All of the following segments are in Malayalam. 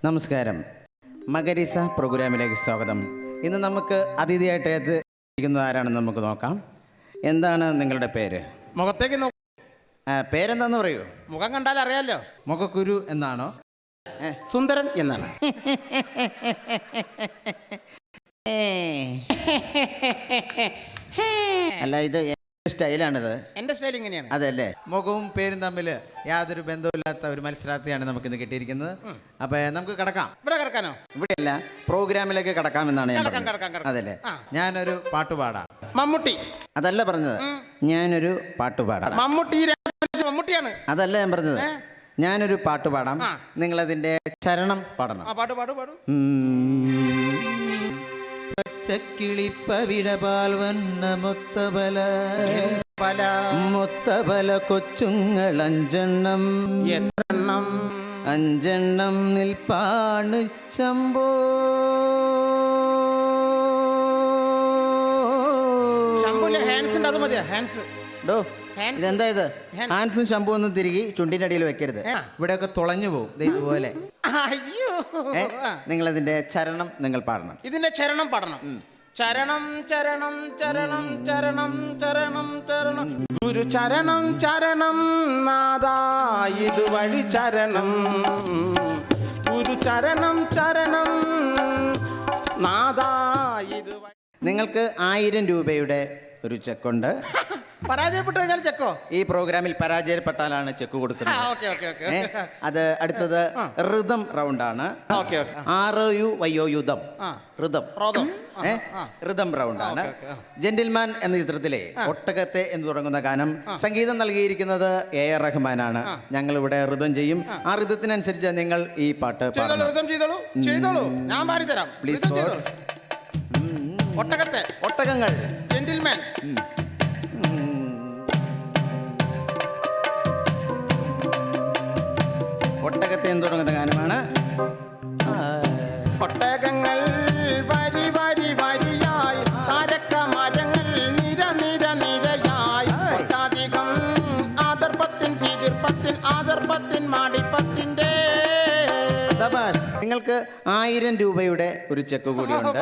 നമസ്കാരം. മകരിസ പ്രോഗ്രാമിലേക്ക് സ്വാഗതം. ഇന്ന് നമുക്ക് അതിഥിയായിട്ട് എത്തിയിരിക്കുന്നത് ആരാണെന്ന് നമുക്ക് നോക്കാം. എന്താണ് നിങ്ങളുടെ പേര്? മുഖത്തേക്ക് പേരെന്താന്ന് പറയൂ. മുഖം കണ്ടാൽ അറിയാലോ. മുഖക്കുരു എന്നാണോ? സുന്ദരൻ എന്നാണ്. അല്ല, ഇത് സ്റ്റൈലാണിത്. എന്റെ സ്റ്റൈൽ ഇങ്ങനെയാണ്. അതല്ലേ, മുഖവും പേരും തമ്മിൽ യാതൊരു ബന്ധമില്ലാത്ത ഒരു മത്സരാർത്ഥിയാണ് നമുക്ക് ഇന്ന് കിട്ടിയിരിക്കുന്നത്. അപ്പൊ നമുക്ക് കിടക്കാം. ഇവിടെ കിടക്കാനോ? ഇവിടെയല്ല, പ്രോഗ്രാമിലേക്ക് കടക്കാമെന്നാണ് ഞാൻ കിടക്കാം, പറഞ്ഞത്. കിടക്കാം, കിടക്കാം. അതല്ലേ, ഞാനൊരു പാട്ട് പാടാം. മമ്മൂട്ടി അതല്ല പറഞ്ഞത്, ഞാനൊരു പാട്ട് പാടാം. മമ്മൂട്ടിയാണ്. അതല്ല ഞാൻ പറഞ്ഞത്, ഞാനൊരു പാട്ട് പാടാം. നിങ്ങൾ അതിന്റെ ചരണം പാടണം. പാട്ട് പാടു പാടു. പച്ചക്കിളിപ്പവിടപാൽ വന്ന മൊത്തബല കൊച്ചുങ്ങൾ അഞ്ചെണ്ണം, എത്രണ്ണം? അഞ്ചെണ്ണം നിൽപ്പാണ് ശംഭോ. ശംഭുവിലെ ഹാൻസ് ഉണ്ട്, അത് മതിയാ. ഹാൻസ് ഡോ, ഇതെന്താ ഇത്? ഹാൻസും ശംഭു ഒന്നും തിരികെ ചുണ്ടിന്റെ അടിയിൽ വെക്കരുത്. ഇവിടെയൊക്കെ തുളഞ്ഞു പോകും ഇതുപോലെ. നിങ്ങളതിന്റെ ചരണം നിങ്ങൾ പാടണം. ഇതിന്റെ ചരണം പാടണം. ചരണം ചരണം ചരണം ചരണം ചരണം ചരണം ഗുരു ചരണം ചരണം നാദാ ഇതുവഴി ചരണം. ഗുരു ചരണം ചരണം നാദാ ഇതുവഴി. നിങ്ങൾക്ക് 1000 രൂപയുടെ ഒരു ചെക്കുണ്ട്. പരാജയപ്പെട്ടു കഴിഞ്ഞാൽ ചെക്കോ? ഈ പ്രോഗ്രാമിൽ പരാജയപ്പെട്ടാലാണ് ചെക്ക് കൊടുക്കുന്നത്. അത് അടുത്തത് ഋതം റൗണ്ടാണ്. യുദ്ധം ഋതം റൗണ്ടാണ്. ജെന്റിൽമാൻ എന്ന ചിത്രത്തിലെ ഒട്ടകത്തെ എന്ന് തുടങ്ങുന്ന ഗാനം സംഗീതം നൽകിയിരിക്കുന്നത് AR റഹ്മാനാണ്. ഞങ്ങൾ ഇവിടെ ഋതം ചെയ്യും. ആ ഋതത്തിനനുസരിച്ച് നിങ്ങൾ ഈ പാട്ട് പാടണം. പ്ലീസ്. ഒട്ടകങ്ങൾ ജെന്റിൽമാൻ. ഒട്ടകത്തെ എന്ന് തുടങ്ങുന്ന ഗാനമാണ്. ഒട്ടകങ്ങൾ വരി വരി വരിയായി, താരക്ക മരങ്ങൾ നിര നിര നിരയായി, ഒട്ടധികം ആദർഭത്തിൻ സീതിർപ്പത്തിൻ ആദർഭത്തിൻ മാടിപ്പത്തിന്റെ. നിങ്ങൾക്ക് 1000 രൂപയുടെ ഒരു ചെക്ക് കൂടിയുണ്ട്.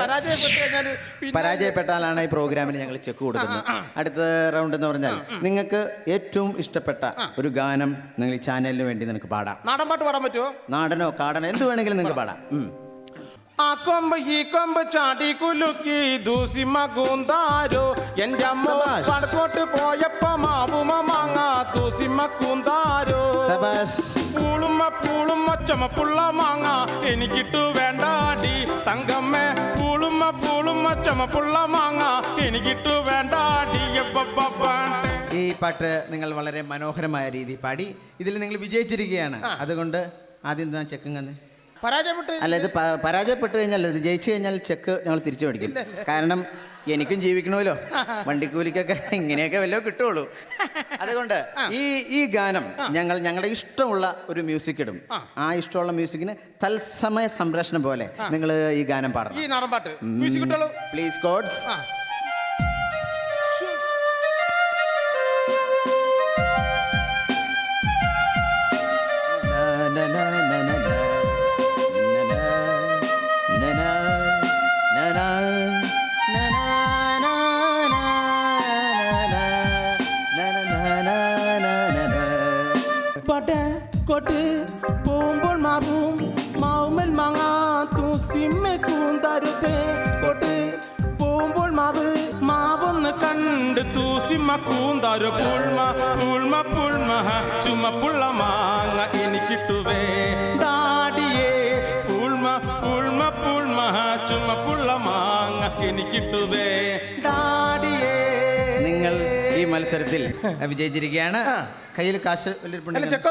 പരാജയപ്പെട്ടാലാണ് ഈ പ്രോഗ്രാമിന് ഞങ്ങൾ ചെക്ക് കൊടുക്കുന്നത്. അടുത്ത റൗണ്ട് എന്ന് പറഞ്ഞാൽ നിങ്ങൾക്ക് ഏറ്റവും ഇഷ്ടപ്പെട്ട ഒരു ഗാനം നിങ്ങൾ ഈ ചാനലിന് വേണ്ടി നിങ്ങൾക്ക് പാടാം. നാടൻ പാട്ട് പാടാൻ പറ്റുമോ? നാടനോ കാടനോ എന്ത് വേണമെങ്കിലും നിങ്ങൾക്ക് പാടാം. ആ കൊമ്പ് ഈ കൊമ്പ് ചാടി കുലുക്കി ദൂസിമ കൂന്താരോ, എന്റെ അമ്മ വടക്കോട്ട് പോയപ്പോ മാവുമ മാങ്ങ ദൂസിമ കൂന്താരോ. പൂളുമ്മ പൂളുമ്മ ചുമപ്പുള്ള മാങ്ങ എനിക്കിട്ടു വേണ്ടാടി തങ്കമ്മേ. പൂളുമ്മ പൂളുമ്മ ചുമപ്പുള്ള മാങ്ങ എനിക്കിട്ടു വേണ്ടാടി. ഈ പാട്ട് നിങ്ങൾ വളരെ മനോഹരമായ രീതി പാടി. ഇതിൽ നിങ്ങൾ വിജയിച്ചിരിക്കുകയാണ്. അതുകൊണ്ട് ആദ്യം ഞാൻ ചെക്കും തന്നെ അല്ല, ഇത് പരാജയപ്പെട്ട് കഴിഞ്ഞാൽ, ഇത് ജയിച്ചു കഴിഞ്ഞാൽ ചെക്ക് ഞങ്ങൾ തിരിച്ചു മേടിക്കും. കാരണം എനിക്കും ജീവിക്കണമല്ലോ, വണ്ടിക്കൂലിക്കൊക്കെ ഇങ്ങനെയൊക്കെ വല്ലതും കിട്ടുള്ളൂ. അതുകൊണ്ട് ഈ ഗാനം ഞങ്ങളുടെ ഇഷ്ടമുള്ള ഒരു മ്യൂസിക് ഇടും. ആ ഇഷ്ടമുള്ള മ്യൂസിക്കിന് തത്സമയ സംപ്രേഷണം പോലെ നിങ്ങൾ ഈ ഗാനം പാടണം. Please codes. കൊട്ട് പോകുമ്പോൾ മാവും മാവുമൽ മാങ്ങ തൂസിമ്മ കൂന്തരുതേ. കൊട്ട് പോകുമ്പോൾ മാവ് മാവൊന്ന് കണ്ട് തൂസിമ്മ കൂന്തരു. പുൾമ പുൾമ പുൾമ ചുമപ്പുള്ള മാങ്ങ എനിക്കിട്ടുവേ ഡാഡിയേ. പുൾമ പുൾമ പുൾമ ചുമപ്പുള്ള മാങ്ങ എനിക്കിട്ടുവേ ഡാഡിയേ. നിങ്ങൾ ഈ മത്സരത്തിൽ വിജയിച്ചിരിക്കുകയാണ്. കയ്യിൽ കാശ്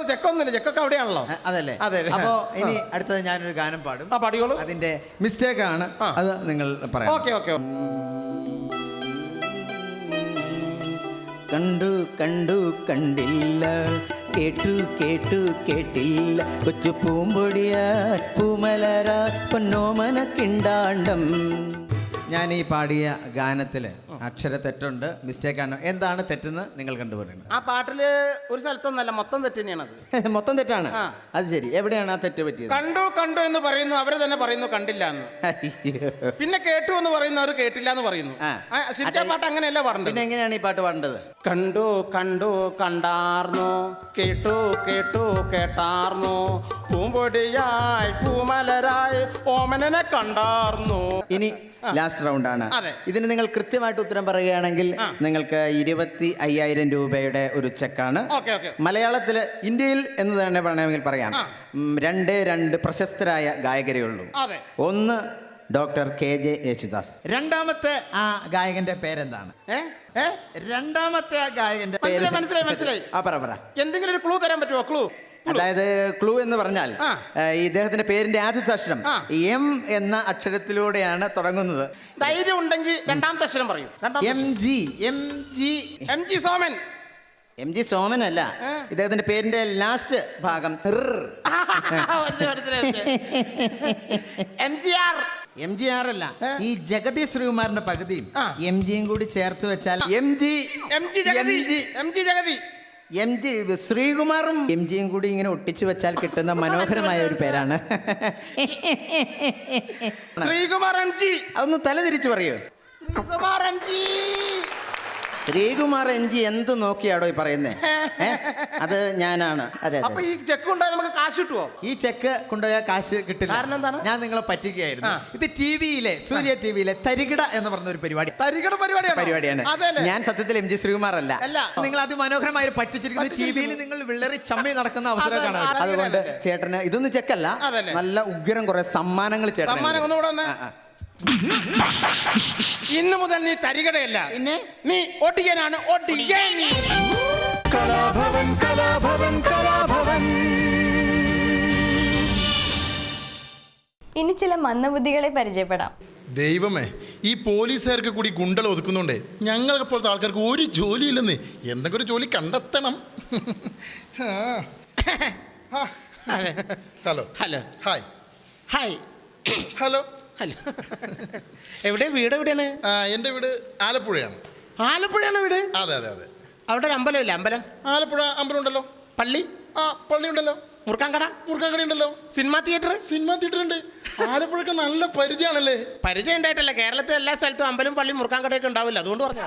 ചെക്കൊന്നുമില്ല, ചെക്കൊക്കെ അവിടെയാണല്ലോ. അതല്ലേ? അപ്പോ ഇനി അടുത്തത് ഞാനൊരു ഗാനം പാടും. പാടിയോളൂ. അതിന്റെ മിസ്റ്റേക്ക് ആണ്, അത് നിങ്ങൾ പറയാം. കണ്ടു കണ്ടു കണ്ടില്ല, കേട്ടു കേട്ടു കേട്ടില്ല, കൊച്ചു പൂമ്പൊടിയ പൂമലര പൊന്നോമന കിണ്ടാണ്ടം. ഞാൻ ഈ പാടിയ ഗാനത്തില് അക്ഷര തെറ്റുണ്ട്, മിസ്റ്റേക്കാണ്. എന്താണ് തെറ്റെന്ന് നിങ്ങൾ കണ്ടുപറയുന്നത്? ആ പാട്ടില് ഒരു സ്ഥലത്തൊന്നല്ല, മൊത്തം തെറ്റ് തന്നെയാണത്. മൊത്തം തെറ്റാണ്. ആ. അത് ശരി. എവിടെയാണ് ആ തെറ്റ് പറ്റിയത്? കണ്ടു കണ്ടു എന്ന് പറയുന്നു, അവര് തന്നെ പറയുന്നു കണ്ടില്ല എന്ന്. പിന്നെ കേട്ടു എന്ന് പറയുന്നു, അവർ കേട്ടില്ല എന്ന് പറയുന്നു. ശരിക്കും പാട്ട് അങ്ങനെയല്ല പാടുന്നത്. പിന്നെ എങ്ങനെയാണ് ഈ പാട്ട് പാടേണ്ടത്? കണ്ടു കണ്ടു കണ്ടാർന്നു, കേട്ടു കേട്ടു കേട്ടാർന്നു, പൂമ്പൊടിയായി പൂമലരായി ഓമനനെ കണ്ടാർന്നു. ഇനി ലാസ്റ്റ് റൗണ്ട് ആണ്. ഇതിന് നിങ്ങൾ കൃത്യമായിട്ട് ഉത്തരം പറയുകയാണെങ്കിൽ നിങ്ങൾക്ക് 25,000 രൂപയുടെ ഒരു ചെക്കാണ്. മലയാളത്തില് ഇന്ത്യയിൽ എന്ന് തന്നെ വേണമെങ്കിൽ പറയാം. 2 പ്രശസ്തരായ ഗായകരേ ഉള്ളൂ. ഒന്ന് ഡോക്ടർ KJ യേശുദാസ്. രണ്ടാമത്തെ ആ ഗായകന്റെ പേരെന്താണ്? രണ്ടാമത്തെ ആ ഗായകന്റെ പേര് മനസ്സിലായി. പറ. എന്തെങ്കിലും ഒരു ക്ലൂ തരാൻ പറ്റുമോ? ക്ലൂ, അതായത് ക്ലൂ എന്ന് പറഞ്ഞാൽ ഇദ്ദേഹത്തിന്റെ പേരിന്റെ ആദ്യത്തെ അക്ഷരം M എന്ന അക്ഷരത്തിലൂടെയാണ് തുടങ്ങുന്നത്. ധൈര്യം ഉണ്ടെങ്കിൽ രണ്ടാമത്തെ അക്ഷരം പറയും. MG സോമൻ. MG സോമൻ അല്ല, ഇദ്ദേഹത്തിന്റെ പേരിന്റെ ലാസ്റ്റ് ഭാഗം MGR അല്ല. ഈ ജഗതി ശ്രീകുമാറിന്റെ പകുതിയും MGയും കൂടി ചേർത്ത് വെച്ചാൽ MG ശ്രീകുമാറും MGയും കൂടി ഇങ്ങനെ ഒട്ടിച്ചു വെച്ചാൽ കിട്ടുന്ന മനോഹരമായ ഒരു പേരാണ് ശ്രീകുമാർ MG. അതൊന്ന് തല തിരിച്ചു പറയൂ. ശ്രീകുമാർ MG എന്ത് നോക്കിയാടോ ഈ പറയുന്നേ? അത് ഞാനാണ്. അതെ. അപ്പൊ ഈ ചെക്ക് കൊണ്ടുപോയാൽ നമുക്ക് കാശ് കിട്ടുമോ? ഈ ചെക്ക് കൊണ്ടുപോയാൽ കാശ് കിട്ടില്ല. കാരണം എന്താണ്? ഞാൻ നിങ്ങളെ പറ്റിക്കുകയായിരുന്നു. ഇത് ടിവിയിലെ സൂര്യ ടിവിയിലെ തരികിട എന്ന് പറഞ്ഞ ഒരു പരിപാടിയാണ്. ഞാൻ സത്യത്തിൽ MG ശ്രീകുമാർ അല്ല. നിങ്ങൾ അതിമനോഹരമായി പറ്റിച്ചിരിക്കുന്നത് ടിവിയിൽ നിങ്ങൾ വിള്ളറി ചമ്മി നടക്കുന്ന അവസരം കാണാം. അതുകൊണ്ട് ചേട്ടന് ഇതൊന്നും ചെക്കല്ല, നല്ല ഉഗ്രം കുറെ സമ്മാനങ്ങൾ ചേട്ടൻ. ഇന്ന് മുതൽ നീ തരികടയല്ല, പിന്നെ നീ ഓട്ടിക്കാനാണ്. ഇനി ചില മന്ദബുദ്ധികളെ പരിചയപ്പെടാം. ദൈവമേ, ഈ പോലീസുകാർക്ക് കൂടി ഗുണ്ടൽ ഒതുക്കുന്നുണ്ടേ. ഞങ്ങളെ പോലത്തെ ആൾക്കാർക്ക് ഒരു ജോലിയില്ലെന്ന്. എന്തെങ്കിലും ഒരു ജോലി കണ്ടെത്തണം. Hello hello hi hi hello hello. വീട് എവിടെയാണ്? എൻ്റെ വീട് ആലപ്പുഴയാണ്. ആലപ്പുഴയാണ് വീട്? അതെ അതെ അതെ. അവിടെ ഒരു അമ്പലമില്ല? അമ്പലം? ആലപ്പുഴ അമ്പലം ഉണ്ടല്ലോ. പള്ളി? പള്ളി ഉണ്ടല്ലോ. മുറുക്കാൻകട ഉണ്ടല്ലോ. സിനിമാ തിയേറ്റർ ഉണ്ട്. ആലപ്പുഴക്ക് നല്ല പരിചയമാണല്ലേ? പരിചയം ഉണ്ടായിട്ടല്ല, കേരളത്തിലെ എല്ലാ സ്ഥലത്തും അമ്പലം പള്ളി മുറുക്കാൻകടയൊക്കെ ഉണ്ടാവില്ല, അതുകൊണ്ട് പറഞ്ഞു.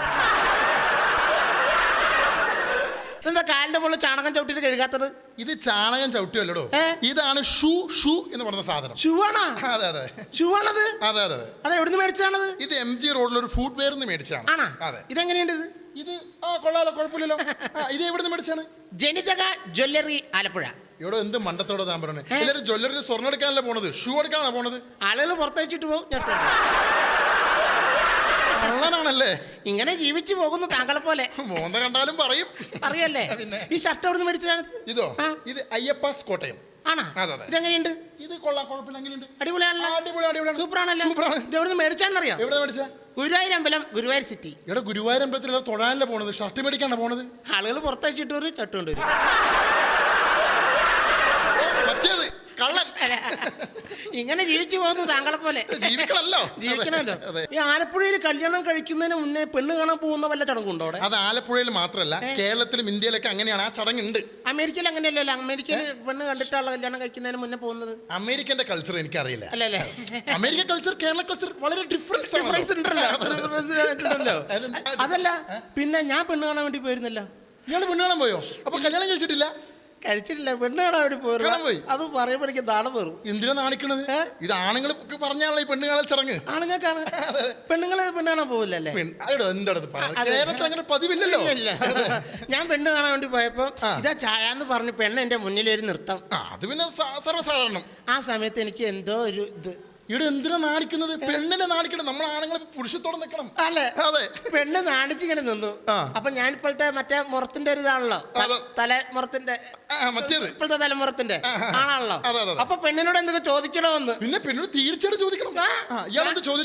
എന്താ കാലിന്റെ മുകളിൽ ചാണകം ചവിട്ടിട്ട് കഴുകാത്തത്? ഇത് ചാണകം ചവിട്ടിയല്ലോ, ഇതാണ് ഷൂ എന്ന് പറഞ്ഞ സാധനം. ഷൂ ആണോ? അതെ അതെ. ഷൂ ആണത്? അതെ അതെ. അത് എവിടുന്ന് മേടിച്ചതാണത്? ഇത് MG റോഡിൽ ഒരു ഫുഡ് വെയർ മേടിച്ചാണ്. അതെ. ഇതെങ്ങനെയുണ്ട്? ഇത് കൊള്ളാലോ, കുഴപ്പമില്ലല്ലോ. ഇത് എവിടുന്ന് മേടിച്ചാണ്? ജനിതക ജ്വല്ലറി ആലപ്പുഴ. ഇവിടെ എന്ത് മണ്ടത്തോടെ താൻ പറഞ്ഞേ? എല്ലാവരും ജ്വല്ലറി സ്വർണ്ണം എടുക്കാനല്ലേ പോണത്, ഷൂ എടുക്കാനാണ് പോണത്. ആളുകൾ പുറത്തയച്ചിട്ട് പോകും. കള്ളനാണല്ലേ? ഇങ്ങനെ ജീവിച്ചു പോകുന്നു താങ്കളെ പോലെ. മോന്ത കണ്ടാലും പറയും. അറിയല്ലേ? ഈ ഷർട്ട് എവിടുന്ന് മേടിച്ചതാണ്? ഇതോ? ഇത് അയ്യപ്പാസ് കോട്ടയം. ആണോ? ഇതെങ്ങനെയുണ്ട്? ഇത് കൊള്ളാം, കുഴപ്പമില്ല. എങ്ങനെയുണ്ട്? അടിപൊളിയാണല്ലോ. അടിപൊളി. സൂപ്പറാണല്ലോ. ഇത് എവിടുന്ന് മേടിച്ചാണെന്നറിയാം? എവിടെ മേടിച്ചാ? ഗുരുവായൂർ അമ്പലം, ഗുരുവായൂർ സിറ്റി. ഇവിടെ ഗുരുവായൂർ അമ്പലത്തിൽ തൊഴാനല്ലേ പോണത്, ഷർട്ട് മേടിക്കാണ് പോണത്. ആളുകൾ പുറത്തയച്ചിട്ട് ഒരു ഷർട്ട് കൊണ്ടുവരും. മറ്റേത് കള്ളൻ. ഇങ്ങനെ ജീവിച്ചു പോകുന്നു താങ്കളെ പോലെ. ജീവിക്കണമല്ലോ. ഈ ആലപ്പുഴയിൽ കല്യാണം കഴിക്കുന്നതിന് മുന്നേ പെണ്ണ് കാണാൻ പോകുന്ന വല്ല ചടങ്ങുണ്ടോ അവിടെ? അത് ആലപ്പുഴയിൽ മാത്രമല്ല, കേരളത്തിലും ഇന്ത്യയിലൊക്കെ അങ്ങനെയാണ്. ആ ചടങ്ങുണ്ട്. അമേരിക്കയിൽ അങ്ങനെയല്ലല്ലോ. അമേരിക്കയിൽ പെണ്ണ് കണ്ടിട്ടുള്ള കല്യാണം കഴിക്കുന്നതിന് മുന്നേ പോകുന്നത്. അമേരിക്കന്റെ കൾച്ചർ എനിക്കറിയില്ല. അല്ലേ? അമേരിക്കൻ കൾച്ചർ കേരള കൾച്ചർ വളരെ ഡിഫറൻസ് ഉണ്ടല്ലോ. അതല്ല, പിന്നെ ഞാൻ പെണ്ണ് കാണാൻ വേണ്ടി പോയിരുന്നില്ല. ഇയാള് പെണ്ണ് കാണാൻ പോയോ? അപ്പൊ കല്യാണം കഴിച്ചിട്ടില്ല? പെണ്ണ് കാണാൻ വേണ്ടി പോയി. അത് പറയുമ്പോഴേക്കും നാണം പേറും. എന്തിനാ നാണിക്കണത്? ഇത് ആണുങ്ങൾ പറഞ്ഞാണല്ലോ ഈ പെണ്ണ് കാണൽ ചടങ്ങ്. ആണുങ്ങൾക്കാണ്. പെണ്ണുങ്ങള് പെണ്ണ് കാണാൻ പോവില്ലല്ലേ? കേരളത്തിൽ അങ്ങനെ പതിവില്ലല്ലോ. ഞാൻ പെണ്ണ് കാണാൻ വേണ്ടി പോയപ്പോ ഇതാ ചായ എന്ന് പറഞ്ഞു പെണ്ണ് എന്റെ മുന്നിൽ ഒരു നൃത്തം. അത് പിന്നെ സർവ്വസാധാരണം. ആ സമയത്ത് എനിക്ക് എന്തോ ഒരു ഇത്. ഇവിടെ എന്തിനാ നാണിക്കുന്നത്? പെണ്ണിനെ നാണിക്കണം. നമ്മൾ ആണുങ്ങൾ പുരുഷത്തോടെ നിൽക്കണം അല്ലേ? അതെ. പെണ്ണ് നാണിച്ചിങ്ങനെ നിന്നു. അപ്പൊ ഞാനിപ്പോഴത്തെ മറ്റേ മുറത്തിന്റെ ഒരു ഇതാണല്ലോ, തലമുറത്തിന്റെ, ഇപ്പോഴത്തെ തലമുറത്തിന്റെ ആണാണല്ലോ. അപ്പൊ പെണ്ണിനോട് എന്തൊക്കെ ചോദിക്കണമെന്ന്. പിന്നെ പെണ്ണിനോട് തീർച്ചയായിട്ടും ചോദിക്കണം.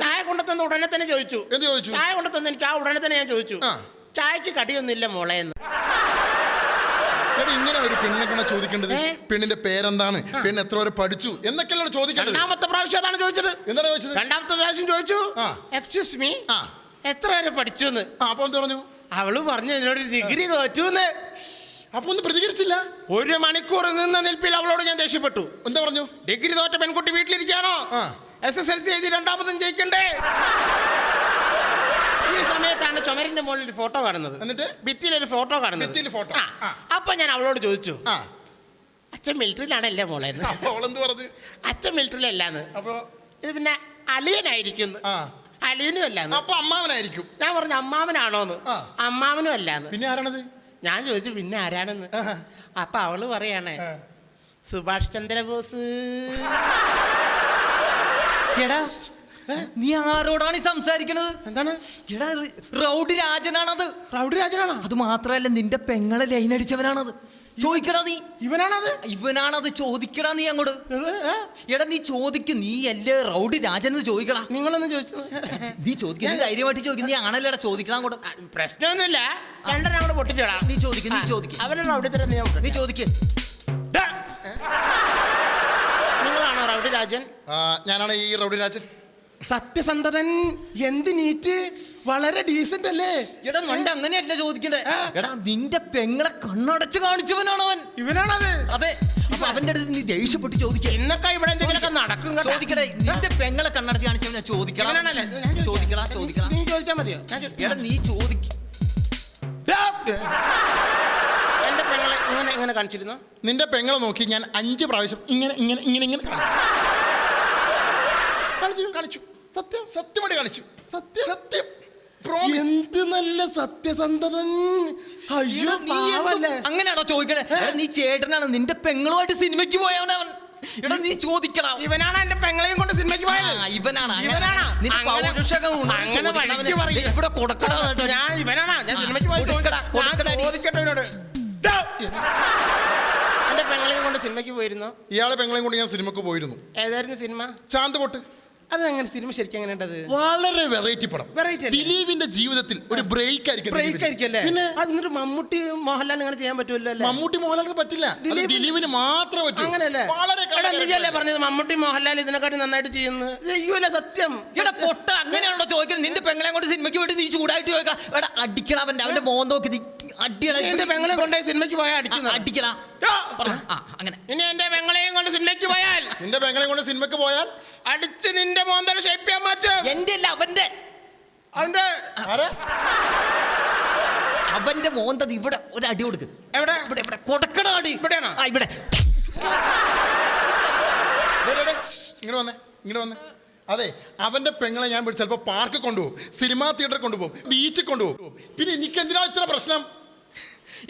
ചായ കൊണ്ടുതന്ന ഉടനെ തന്നെ ചോദിച്ചു. ചായ കൊണ്ടുതന്ന എനിക്ക് ആ ഉടനെ തന്നെ ഞാൻ ചോദിച്ചു, ചായക്ക് കടിയൊന്നുമില്ല മോളെ എന്ന്. ഇങ്ങനെ ഒരു പെണ്ണിനെ കൊണ്ടാ ചോദിക്കേണ്ടത്. പെണ്ണിന്റെ പേരെന്താണ്, പെണ്ണ് എത്ര വരെ പഠിച്ചു എന്നൊക്കെയല്ലേ ചോദിക്കേണ്ടത്. രണ്ടാമത്തെ പ്രാവശ്യം അതാണ് ചോദിച്ചത്. എന്താണ് ചോദിച്ചത്? രണ്ടാമത്തെ പ്രാവശ്യം ചോദിച്ചു, എക്സ്ക്യൂസ് മീ, എത്ര വരെ പഠിച്ചു എന്ന്. അപ്പൊ എന്ത് പറഞ്ഞു? അവള് പറഞ്ഞു എന്നോട് ഡിഗ്രി തോറ്റു എന്ന്. അപ്പൊ ഒന്നും പ്രതികരിച്ചില്ല. 1 മണിക്കൂർ നിന്ന നിൽപ്പിൽ അവളോട് ഞാൻ ദേഷ്യപ്പെട്ടു. എന്താ പറഞ്ഞു? ഡിഗ്രി തോറ്റ പെൺകുട്ടി വീട്ടിലിരിക്കാണോ? SSLC എഴുതി 2ാമതും ജയിക്കണ്ടേ? ഈ സമയത്താണ് ചുമരിന്റെ മുകളിൽ ഒരു ഫോട്ടോ കാണുന്നത്. എന്നിട്ട് ഭിത്തിയിലൊരു ഫോട്ടോ കാണുന്നത്. ഫോട്ടോ. അപ്പൊ ഞാൻ അവളോട് ചോദിച്ചു, അച്ഛൻ മിലിറ്ററിയിലാണല്ലേ മോളെ? അവളെന്ത് പറഞ്ഞു? അച്ഛൻ മിലിറ്ററിയിലല്ലാന്ന്. അപ്പൊ ഇത് പിന്നെ അലിയനായിരിക്കും. അലിയനും അല്ലാന്ന്. അപ്പൊ അമ്മാവനായിരിക്കും. ഞാൻ പറഞ്ഞു അമ്മാവനാണോന്ന്. അമ്മാവനും അല്ലാന്ന്. പിന്നെ ആരാണത്? ഞാൻ ചോദിച്ചു പിന്നെ ആരാണെന്ന്. അപ്പൊ അവള് പറയാണ് സുഭാഷ് ചന്ദ്രബോസ്. എടാ നീ ആരോടാണ് ഈ സംസാരിക്കണത്? എന്താണ്? എടാ റൗഡി രാജനാണത്. റൗഡി രാജനാണോ? അത് മാത്രല്ല നിന്റെ പെങ്ങളെ ലൈൻ അടിച്ചവനാണത്. ചോദിക്കടാ നീ. ഇവനാണത്? ഇവനാണത്. ചോദിക്കടാ നീ അങ്ങോട്ട്. എടാ നീ ചോദിക്ക്. നീ അല്ലേ റൗഡി രാജൻ എന്ന് ചോദിക്കടാ. നിങ്ങളൊന്ന് ചോദിച്ചു. നീ ചോദിക്ക. നീ ധൈര്യമായിട്ട് ചോദിക്കും. നീ ആണല്ലേടാ ചോദിക്കണം അങ്ങോട്ട്. പ്രശ്നമൊന്നുമില്ല. രണ്ടെണ്ണം അങ്ങോട്ട് പൊട്ടിച്ചോടാ. നീ ചോദിക്കും. നീ ചോദിക്കും. അവരുടെ റൗഡി തരം നീ ചോദിക്ക്. നിങ്ങളാണോ റൗഡി രാജൻ? ഞാനാണ് ഈ റൗഡി രാജൻ. സത്യസന്ധതൻ. എന്ത് നീറ്റ്. വളരെ ഡീസന്റ് അല്ലേ? എടാ മണ്ട അങ്ങനെയല്ല ചോദിക്കണ്ടേ. എടാ നിന്റെ പെങ്ങളെ കണ്ണടച്ച് കാണിച്ചവനാണ് അവൻ. ഇവനാണത്? അതെ. അപ്പൊ അവന്റെ അടുത്ത് നീ ദേഷ്യപ്പെട്ട് ചോദിക്കുക. ഇന്നൊക്കെ ഇവിടെ എന്തെങ്കിലുമൊക്കെ നടക്കും. ചോദിക്കടേ. നിന്റെ പെങ്ങളെ കണ്ണടച്ച് കാണിച്ചവനാ. ചോദിക്കണം. ചോദിക്കടാ. ചോദിക്കണം. നീ ചോദിച്ചാൽ മതിയോ? എടാ നീ ചോദിക്ക. എന്റെ പെങ്ങളെ ഇങ്ങനെ ഇങ്ങനെ കാണിച്ചിരുന്നു. നിന്റെ പെങ്ങളെ നോക്കി ഞാൻ 5 പ്രാവശ്യം ഇങ്ങനെ ഇങ്ങനെ ഇങ്ങനെ ഇങ്ങനെ കളിച്ചു. സത്യം. സത്യമായിട്ട് കളിച്ചു. സത്യം. എന്ത് നല്ല സത്യസന്ധതൻ. അയ്യോ പാവല്ലേ. അങ്ങനെയാണോ ചോദിക്കണേ? നീ ചേട്ടനാണ്. നിന്റെ പെങ്ങളുമായിട്ട് സിനിമയ്ക്ക് പോയവനവൻ. എടാ നീ ചോദിക്കണം. ഇവനാണ് എന്റെ പെങ്ങളെയും കൊണ്ട് സിനിമയ്ക്ക് പോയത്. ഇവനാണ്. ഇവനാണ്. നിന്റെ പൗരുഷകം ഇവിടെ കൊടുക്കണം. ഞാൻ ഇവനാണ്. ഞാൻ സിനിമയ്ക്ക് പോയി ചോദിക്കട്ടെ ഇവനോട്. എന്റെ പെങ്ങളെയും കൊണ്ട് സിനിമയ്ക്ക് പോയിരുന്നു. ഇയാളെ പെങ്ങളെയും കൊണ്ട് ഞാൻ സിനിമക്ക് പോയിരുന്നു. ഏതായിരുന്നു സിനിമ? ചാന്ത് പൊട്ട്. അതെങ്ങനെ സിനിമ ശരിക്കും എങ്ങനെ ഉണ്ടത്? വളരെ വെറൈറ്റി പടം. വെറൈറ്റി. ദിലീപിന്റെ ജീവിതത്തിൽ ഒരു ബ്രേക്ക് ആയിരിക്കും. പിന്നെ അത് മമ്മൂട്ടി മോഹൻലാൽ അങ്ങനെ ചെയ്യാൻ പറ്റുമല്ലോ? മമ്മൂട്ടി മോഹൻലാലിന് പറ്റില്ല. ദിലീപിന് മാത്രം പറ്റും. അങ്ങനെയല്ലേ? വളരെ പറഞ്ഞത് മമ്മൂട്ടി മോഹൻലാൽ ഇതിനെക്കാട്ടി നന്നായിട്ട് ചെയ്യുന്നു. ചെയ്യൂല. സത്യം. ഇവിടെ പൊട്ട അങ്ങനെയാണോ ചോദിക്കുന്നത്? നിന്റെ പെങ്ങളെ കൊണ്ട് സിനിമയ്ക്ക് പോയിട്ട് നീ ചൂടായിട്ട് ചോദിക്കാം. എടാ അടിക്കണം. അവന്റെ മോൻ നോക്കി നീ അടിയണം. എന്റെ പെങ്ങളെ കൊണ്ടുപോയി സിനിമയ്ക്ക് പോയാൽ അടിക്കണം. അടിക്കണം. അങ്ങനെ. ഇനി എന്റെ പെങ്ങളെയും കൊണ്ട് സിനിമയ്ക്ക് പോയാൽ നിന്റെ പെങ്ങളെയും കൊണ്ട് സിനിമയ്ക്ക് പോയാൽ അടിച്ച് നിന്റെ മോന്തര ഷേപ്പ് ചെയ്യാൻ മാറ്റും. എന്റെ അല്ല അവന്റെ. അവന്റെ മോന്തത് ഇവിടെ ഒരു അടി കൊടുക്ക്. എവിടെ? ഇവിടെ ഇവിടെ കൊടുക്കണ അടി. ഇവിടെയാണോ? ഇവിടെ. ഇങ്ങനെ വന്നേ. അതെ, അവന്റെ പെങ്ങളെ ഞാൻ ചിലപ്പോ പാർക്ക് കൊണ്ടുപോകും, സിനിമാ തിയേറ്ററിൽ കൊണ്ടുപോകും, ബീച്ചിൽ കൊണ്ടുപോകും. പിന്നെ എനിക്ക് എന്തിനാ ഇത്ര പ്രശ്നം?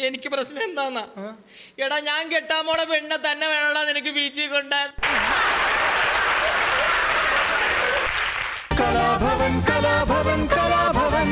എനിക്ക് പ്രശ്നം എന്താന്നാ? എടാ ഞാൻ കെട്ടാൻ പോണ പെണ്ണെ തന്നെ വേണോടാ നിനക്ക് ബീച്ചിൽ കൊണ്ടാൻ. കലാഭവൻ കലാഭവൻ കലാഭവൻ.